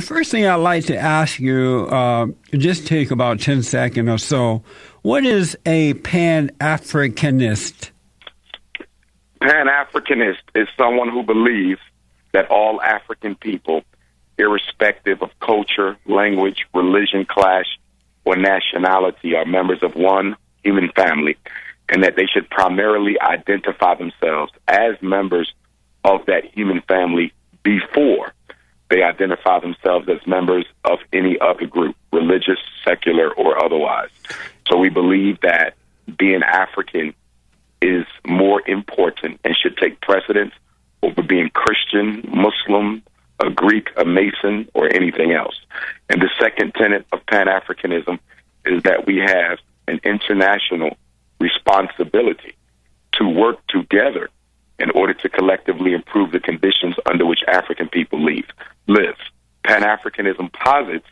First thing I'd like to ask you, just take about 10 seconds or so. What is a Pan-Africanist? Pan-Africanist is someone who believes that all African people, irrespective of culture, language, religion, class, or nationality, are members of one human family, and that they should primarily identify themselves as members of that human family before they identify themselves as members of any other group, religious, secular, or otherwise. So we believe that being African is more important and should take precedence over being Christian, Muslim, a Greek, a Mason, or anything else. And the second tenet of Pan-Africanism is that we have an international responsibility to work together in order to collectively improve the conditions under which African people live. Pan-Africanism posits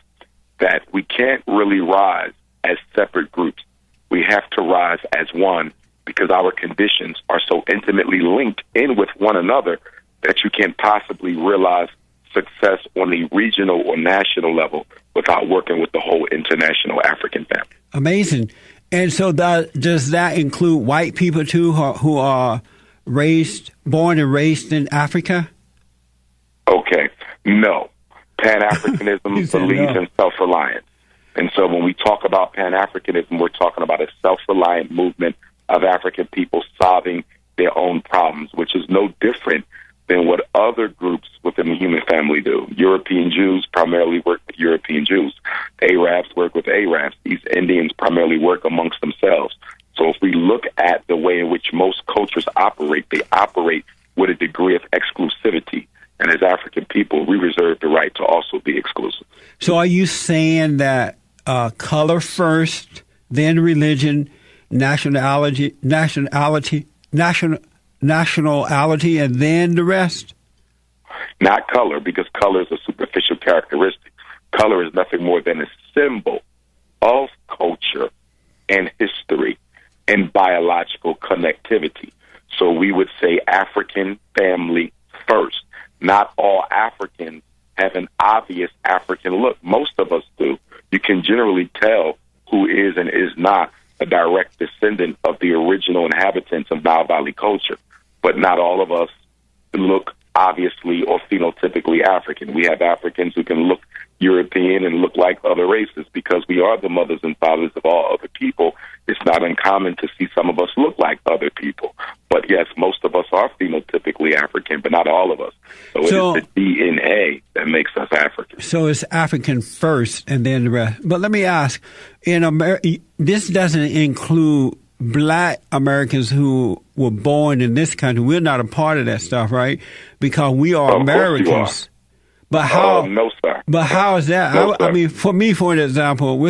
that we can't really rise as separate groups. We have to rise as one because our conditions are so intimately linked in with one another that you can't possibly realize success on the regional or national level without working with the whole international African family. Amazing. And so does that include white people too who are born and raised in Africa? Okay. No. Pan-Africanism believes in self-reliance. And so when we talk about Pan-Africanism, we're talking about a self-reliant movement of African people solving their own problems, which is no different than what other groups within the human family do. European Jews primarily work with European Jews. Arabs work with Arabs. These Indians primarily work amongst themselves. So if we look at the way in which most cultures operate, they operate with a degree of exclusivity. And as African people, we reserve the right to also be exclusive. So are you saying that color first, then religion, nationality, and then the rest? Not color, because color is a superficial characteristic. Color is nothing more than a symbol of culture and history and biological connectivity. So we would say African family first. Not all Africans have an obvious African look. Most of us do. You can generally tell who is and is not a direct descendant of the original inhabitants of Nile Valley culture. But not all of us look obviously or phenotypically African. We have Africans who can look European and look like other races because we are the mothers and fathers of all other people. It's not uncommon to see some of us look like other people. But yes, most of us are phenotypically African, but not all of us. So it is the DNA that makes us African. So it's African first and then the rest. But let me ask, in America, this doesn't include Black Americans who were born in this country. We're not a part of that stuff, right? Because we are Americans. But how? No, sir. But how is that? No, I mean, for example,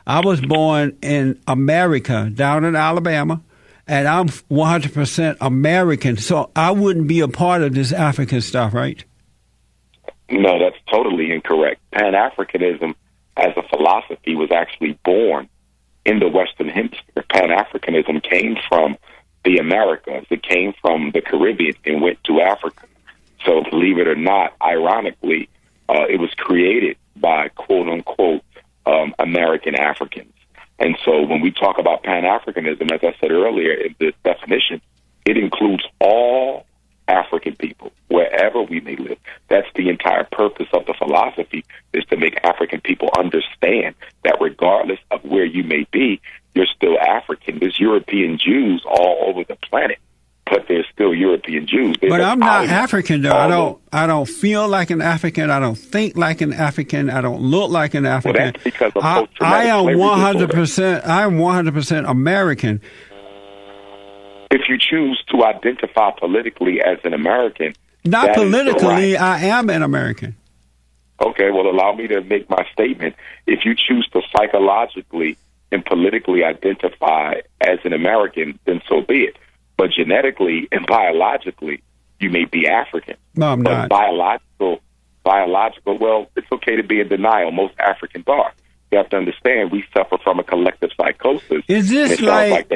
I was born in America, down in Alabama, and I'm 100% American. So I wouldn't be a part of this African stuff, right? No, that's totally incorrect. Pan-Africanism as a philosophy was actually born in the Western Hemisphere. Pan-Africanism came from the Americas. It came from the Caribbean and went to Africa. So believe it or not, ironically, it was created by quote-unquote American Africans. And so when we talk about Pan-Africanism, as I said earlier, in the definition, it includes all African people, wherever we may live. That's the entire purpose of the philosophy, is to make African people understand that regardless of where you may be, you're still African. There's European Jews all over the planet, but there's still European Jews. But I'm not African, though. I don't feel like an African. I don't think like an African. I don't look like an African. Well, that's because of I am 100%. I am 100% American. If you choose to identify politically as an American, not politically, I am an American. Okay, well, allow me to make my statement. If you choose to psychologically and politically identify as an American, then so be it. But genetically and biologically, you may be African. No, I'm not. Biological, well, it's okay to be in denial. Most Africans are. You have to understand, we suffer from a collective psychosis. Is this like